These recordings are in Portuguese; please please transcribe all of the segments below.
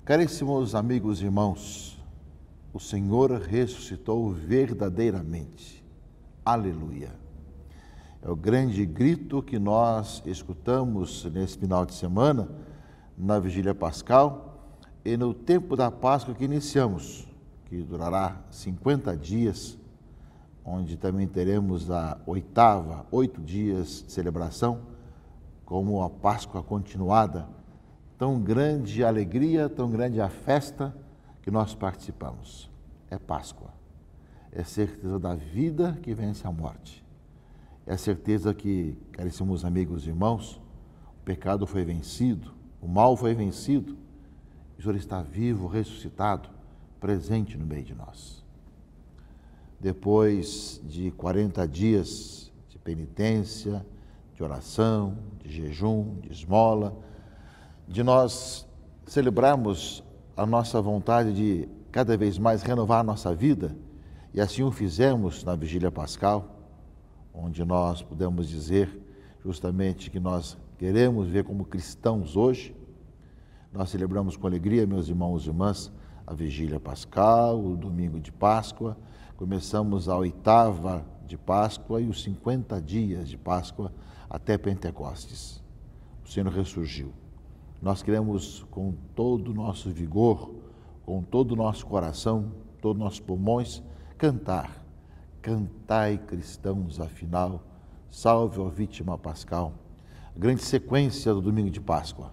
Caríssimos amigos e irmãos, o Senhor ressuscitou verdadeiramente. Aleluia! É o grande grito que nós escutamos nesse final de semana, na Vigília Pascal e no tempo da Páscoa que iniciamos, que durará 50 dias, onde também teremos a oitava, 8 dias de celebração, como a Páscoa continuada. Tão grande a alegria, tão grande a festa que nós participamos. É Páscoa. É certeza da vida que vence a morte. É certeza que, caríssimos amigos e irmãos, o pecado foi vencido, o mal foi vencido, o Senhor está vivo, ressuscitado, presente no meio de nós. Depois de 40 dias de penitência, de oração, de jejum, de esmola, de nós celebrarmos a nossa vontade de cada vez mais renovar a nossa vida, e assim o fizemos na Vigília Pascal, onde nós podemos dizer justamente que nós queremos ver como cristãos hoje. Nós celebramos com alegria, meus irmãos e irmãs, a Vigília Pascal, o domingo de Páscoa, começamos a oitava de Páscoa e os 50 dias de Páscoa até Pentecostes. O Senhor ressurgiu. Nós queremos, com todo o nosso vigor, com todo o nosso coração, todos os nossos pulmões, cantar. Cantai, cristãos, afinal, salve a vítima pascal. A grande sequência do domingo de Páscoa.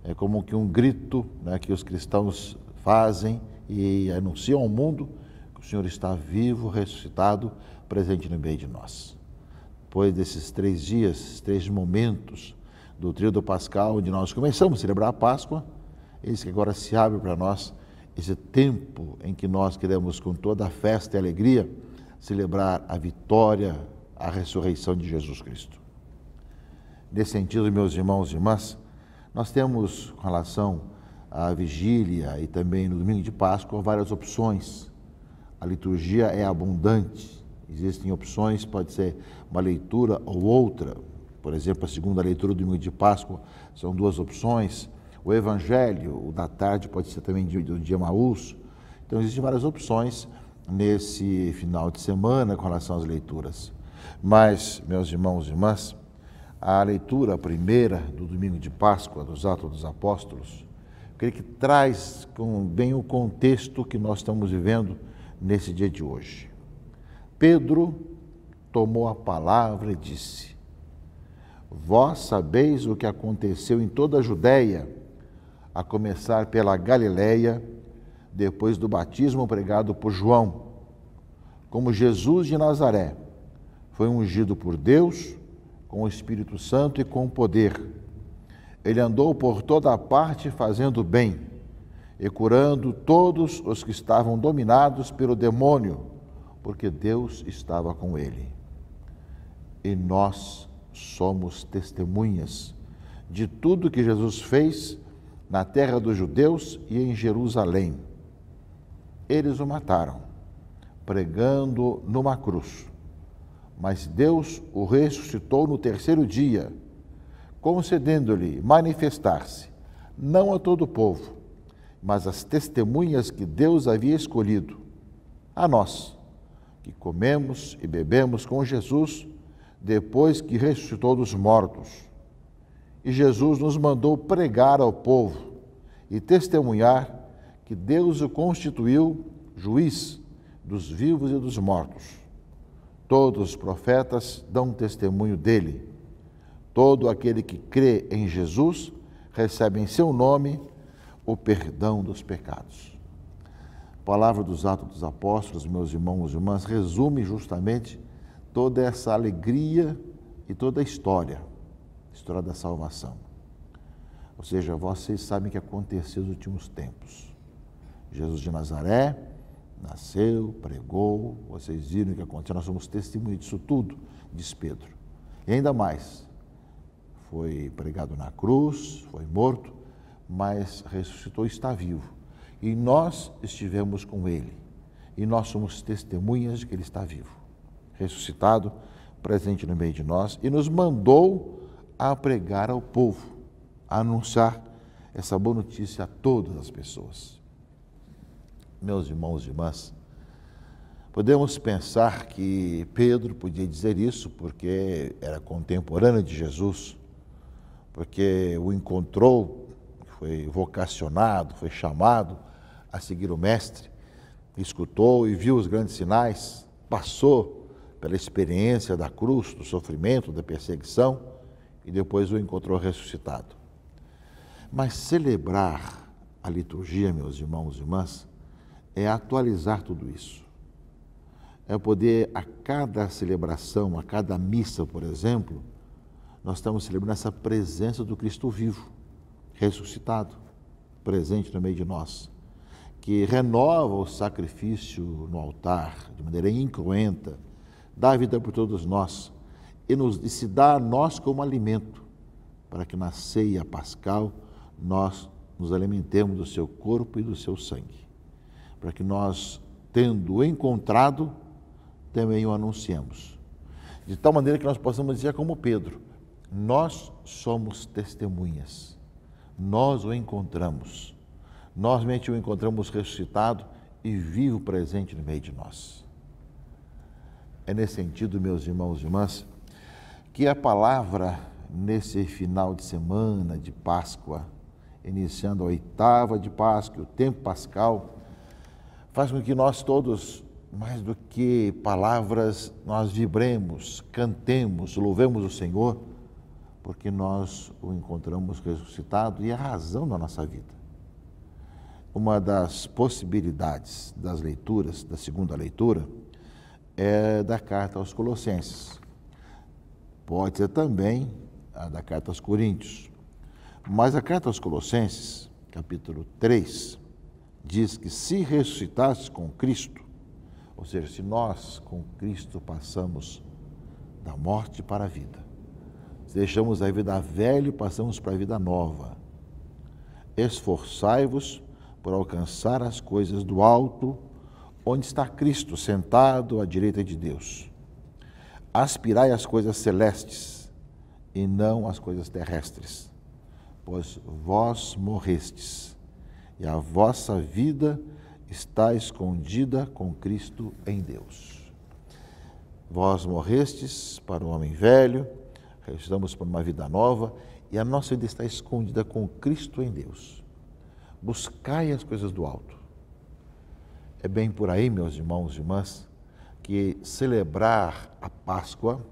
É como que um grito, né, que os cristãos fazem e anunciam ao mundo que o Senhor está vivo, ressuscitado, presente no meio de nós. Depois desses 3 dias, 3 momentos do tríodo pascal, onde nós começamos a celebrar a Páscoa, eis que agora se abre para nós esse tempo em que nós queremos, com toda a festa e alegria, celebrar a vitória, a ressurreição de Jesus Cristo. Nesse sentido, meus irmãos e irmãs, nós temos, com relação à vigília e também no domingo de Páscoa, várias opções. A liturgia é abundante, existem opções, pode ser uma leitura ou outra. Por exemplo, a segunda leitura do domingo de Páscoa são 2 opções. O Evangelho, o da tarde, pode ser também do dia Emaús. Então, existem várias opções nesse final de semana com relação às leituras. Mas, meus irmãos e irmãs, a leitura primeira do domingo de Páscoa, dos Atos dos Apóstolos, eu creio que traz bem o contexto que nós estamos vivendo nesse dia de hoje. Pedro tomou a palavra e disse: vós sabeis o que aconteceu em toda a Judéia, a começar pela Galileia, depois do batismo pregado por João, como Jesus de Nazaré foi ungido por Deus com o Espírito Santo e com poder. Ele andou por toda a parte fazendo bem e curando todos os que estavam dominados pelo demônio, porque Deus estava com ele. E nós somos testemunhas de tudo que Jesus fez na terra dos judeus e em Jerusalém. Eles o mataram, pregando numa cruz, mas Deus o ressuscitou no 3º dia, concedendo-lhe manifestar-se, não a todo o povo, mas às testemunhas que Deus havia escolhido, a nós, que comemos e bebemos com Jesus depois que ressuscitou dos mortos. E Jesus nos mandou pregar ao povo e testemunhar que Deus o constituiu juiz dos vivos e dos mortos. Todos os profetas dão testemunho dele. Todo aquele que crê em Jesus recebe em seu nome o perdão dos pecados. A palavra dos Atos dos Apóstolos, meus irmãos e irmãs, resume justamente toda essa alegria e toda a história da salvação. Ou seja, vocês sabem o que aconteceu nos últimos tempos. Jesus de Nazaré nasceu, pregou, vocês viram o que aconteceu, nós somos testemunhas disso tudo, diz Pedro. E ainda mais, foi pregado na cruz, foi morto, mas ressuscitou e está vivo. E nós estivemos com ele, e nós somos testemunhas de que ele está vivo, ressuscitado, presente no meio de nós, e nos mandou a pregar ao povo, a anunciar essa boa notícia a todas as pessoas. Meus irmãos e irmãs, podemos pensar que Pedro podia dizer isso porque era contemporâneo de Jesus, porque o encontrou, foi vocacionado, foi chamado a seguir o Mestre, escutou e viu os grandes sinais, passou pela experiência da cruz, do sofrimento, da perseguição e depois o encontrou ressuscitado. Mas celebrar a liturgia, meus irmãos e irmãs, é atualizar tudo isso. É poder, a cada celebração, a cada missa, por exemplo, nós estamos celebrando essa presença do Cristo vivo, ressuscitado, presente no meio de nós, que renova o sacrifício no altar de maneira incruenta, dá a vida por todos nós e se dá a nós como alimento, para que na ceia pascal nós nos alimentemos do seu corpo e do seu sangue, para que nós, tendo-o encontrado, também o anunciemos. De tal maneira que nós possamos dizer como Pedro, nós somos testemunhas, nós o encontramos, nós realmente o encontramos ressuscitado e vivo presente no meio de nós. É nesse sentido, meus irmãos e irmãs, que a palavra nesse final de semana de Páscoa, iniciando a 8ª de Páscoa, o tempo pascal, faz com que nós todos, mais do que palavras, nós vibremos, cantemos, louvemos o Senhor, porque nós o encontramos ressuscitado e é a razão da nossa vida. Uma das possibilidades das leituras, da segunda leitura, é da carta aos Colossenses. Pode ser também a da carta aos Coríntios. Mas a carta aos Colossenses, capítulo 3, diz que se ressuscitasses com Cristo, ou seja, se nós com Cristo passamos da morte para a vida, se deixamos a vida velha e passamos para a vida nova, esforçai-vos por alcançar as coisas do alto, onde está Cristo sentado à direita de Deus. Aspirai às coisas celestes e não às coisas terrestres, pois vós morrestes e a vossa vida está escondida com Cristo em Deus. Vós morrestes para o homem velho, ressuscitamos para uma vida nova e a nossa vida está escondida com Cristo em Deus. Buscai as coisas do alto. É bem por aí, meus irmãos e irmãs, que celebrar a Páscoa,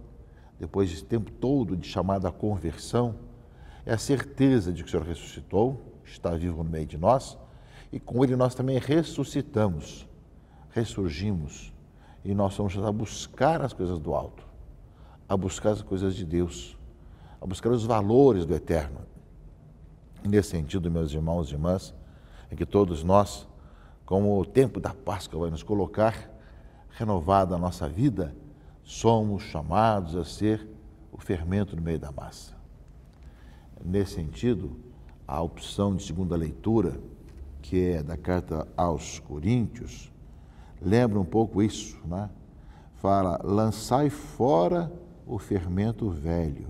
depois desse tempo todo de chamada conversão, é a certeza de que o Senhor ressuscitou, está vivo no meio de nós, e com Ele nós também ressuscitamos, ressurgimos, e nós somos chamados a buscar as coisas do alto, a buscar as coisas de Deus, a buscar os valores do eterno. Nesse sentido, meus irmãos e irmãs, é que todos nós, como o tempo da Páscoa vai nos colocar, renovada a nossa vida, somos chamados a ser o fermento no meio da massa. Nesse sentido, a opção de segunda leitura, que é da carta aos Coríntios, lembra um pouco isso, né? Fala, lançai fora o fermento velho,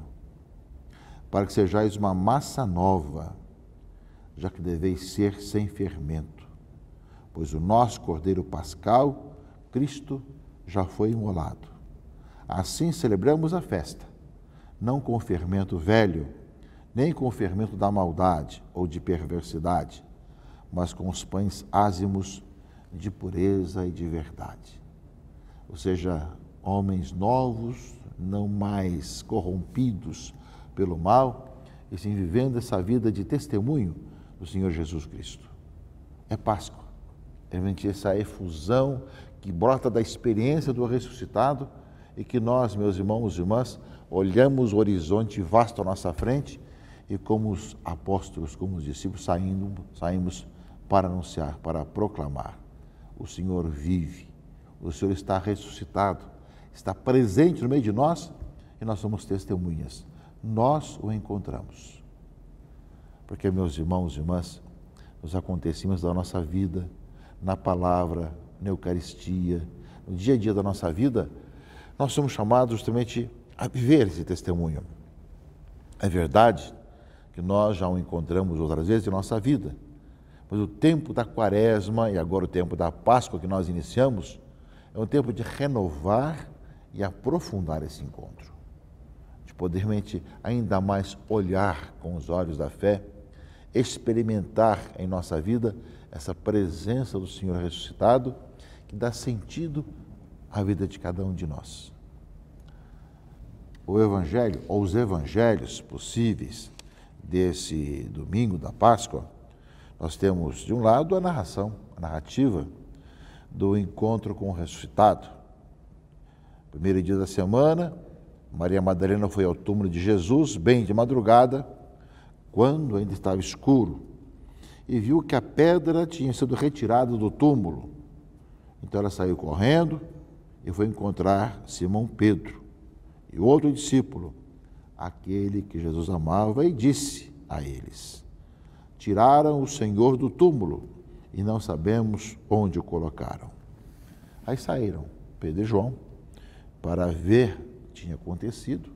para que sejais uma massa nova, já que deveis ser sem fermento, pois o nosso Cordeiro Pascal, Cristo, já foi imolado. Assim celebramos a festa, não com o fermento velho, nem com o fermento da maldade ou de perversidade, mas com os pães ázimos de pureza e de verdade. Ou seja, homens novos, não mais corrompidos pelo mal, e sim vivendo essa vida de testemunho do Senhor Jesus Cristo. É Páscoa, é realmente essa efusão que brota da experiência do ressuscitado e que nós, meus irmãos e irmãs, olhamos o horizonte vasto à nossa frente e como os apóstolos, como os discípulos, saímos para anunciar, para proclamar. O Senhor vive, o Senhor está ressuscitado, está presente no meio de nós e nós somos testemunhas. Nós o encontramos. Porque, meus irmãos e irmãs, nos acontecimentos da nossa vida, na palavra, na Eucaristia, no dia a dia da nossa vida, nós somos chamados justamente a viver esse testemunho. É verdade que nós já o encontramos outras vezes em nossa vida. Mas o tempo da Quaresma e agora o tempo da Páscoa que nós iniciamos é um tempo de renovar e aprofundar esse encontro, de poder realmente ainda mais olhar com os olhos da fé, experimentar em nossa vida essa presença do Senhor ressuscitado que dá sentido à vida de cada um de nós. O Evangelho, ou os evangelhos possíveis desse domingo da Páscoa, nós temos, de um lado, a narrativa do encontro com o ressuscitado. Primeiro dia da semana, Maria Madalena foi ao túmulo de Jesus, bem de madrugada, quando ainda estava escuro, e viu que a pedra tinha sido retirada do túmulo. Então ela saiu correndo e foi encontrar Simão Pedro e o outro discípulo, aquele que Jesus amava, e disse a eles: tiraram o Senhor do túmulo e não sabemos onde o colocaram. Aí saíram Pedro e João para ver o que tinha acontecido.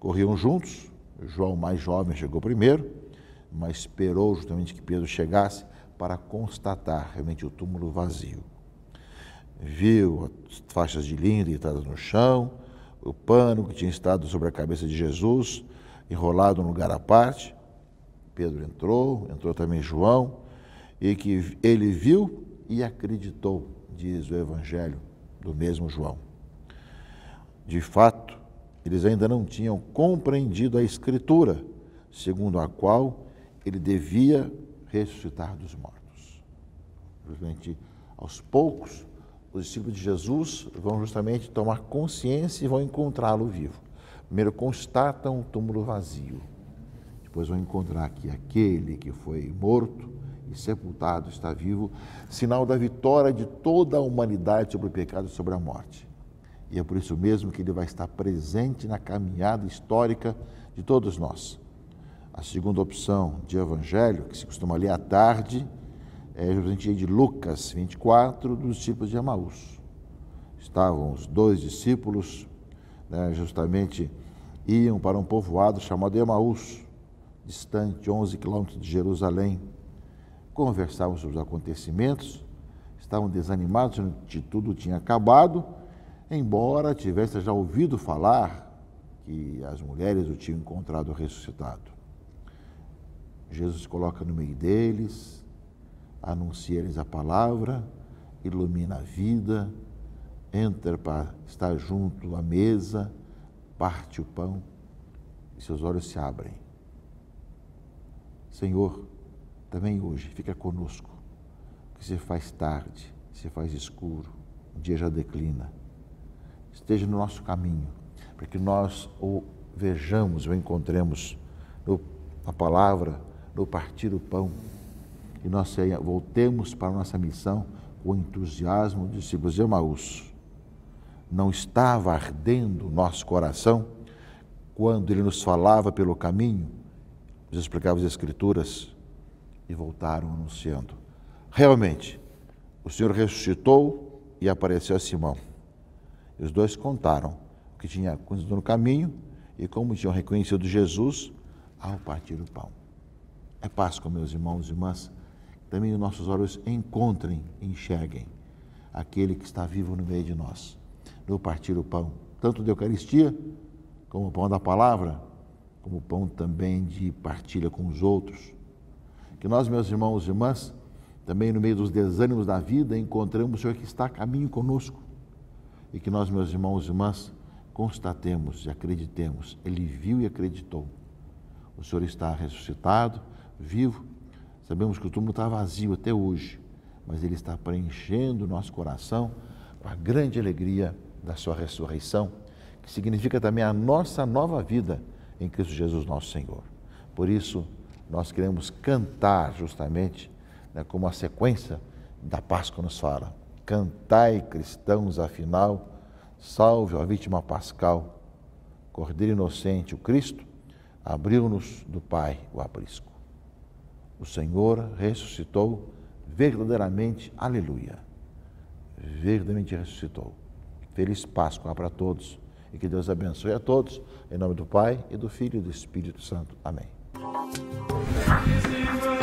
Corriam juntos. João, mais jovem, chegou primeiro, mas esperou justamente que Pedro chegasse para constatar realmente o túmulo vazio. Viu as faixas de linho deitadas no chão, o pano que tinha estado sobre a cabeça de Jesus, enrolado num lugar à parte. Pedro entrou também João, e que ele viu e acreditou, diz o Evangelho do mesmo João. De fato, eles ainda não tinham compreendido a Escritura, segundo a qual ele devia ressuscitar dos mortos. Justamente, aos poucos, os discípulos de Jesus vão justamente tomar consciência e vão encontrá-lo vivo. Primeiro constatam o túmulo vazio, depois vão encontrar que aquele que foi morto e sepultado está vivo, sinal da vitória de toda a humanidade sobre o pecado e sobre a morte. E é por isso mesmo que ele vai estar presente na caminhada histórica de todos nós. A segunda opção de evangelho, que se costuma ler à tarde, é justamente de Lucas 24, dos discípulos de Emaús. Estavam os dois discípulos, justamente iam para um povoado chamado Emaús, distante 11 quilômetros de Jerusalém. Conversavam sobre os acontecimentos, estavam desanimados de tudo tinha acabado, embora tivessem já ouvido falar que as mulheres o tinham encontrado ressuscitado. Jesus se coloca no meio deles, anuncia-lhes a palavra, ilumina a vida, entra para estar junto à mesa, parte o pão e seus olhos se abrem. Senhor, também hoje fica conosco, que se faz tarde, se faz escuro, o dia já declina. Esteja no nosso caminho, para que nós o vejamos, o encontremos na palavra, no partir o pão, e nós voltemos para a nossa missão com o entusiasmo dos discípulos de Emaús. Não estava ardendo o nosso coração quando ele nos falava pelo caminho, nos explicava as Escrituras, e voltaram anunciando: realmente, o Senhor ressuscitou e apareceu a Simão. E os dois contaram o que tinha acontecido no caminho e como tinham reconhecido Jesus ao partir o pão. É Páscoa, meus irmãos e irmãs, também os nossos olhos encontrem, enxerguem aquele que está vivo no meio de nós, no partir o pão, tanto da Eucaristia, como o pão da palavra, como o pão também de partilha com os outros. Que nós, meus irmãos e irmãs, também no meio dos desânimos da vida, encontramos o Senhor que está a caminho conosco. E que nós, meus irmãos e irmãs, constatemos e acreditemos. Ele viu e acreditou. O Senhor está ressuscitado, vivo. Sabemos que o túmulo está vazio até hoje, mas Ele está preenchendo o nosso coração com a grande alegria da sua ressurreição, que significa também a nossa nova vida em Cristo Jesus nosso Senhor. Por isso, nós queremos cantar justamente, como a sequência da Páscoa nos fala: cantai, cristãos, afinal, salve a vítima pascal, Cordeiro inocente, o Cristo, abriu-nos do Pai o aprisco. O Senhor ressuscitou verdadeiramente, aleluia, verdadeiramente ressuscitou. Feliz Páscoa para todos e que Deus abençoe a todos, em nome do Pai e do Filho e do Espírito Santo. Amém. Is he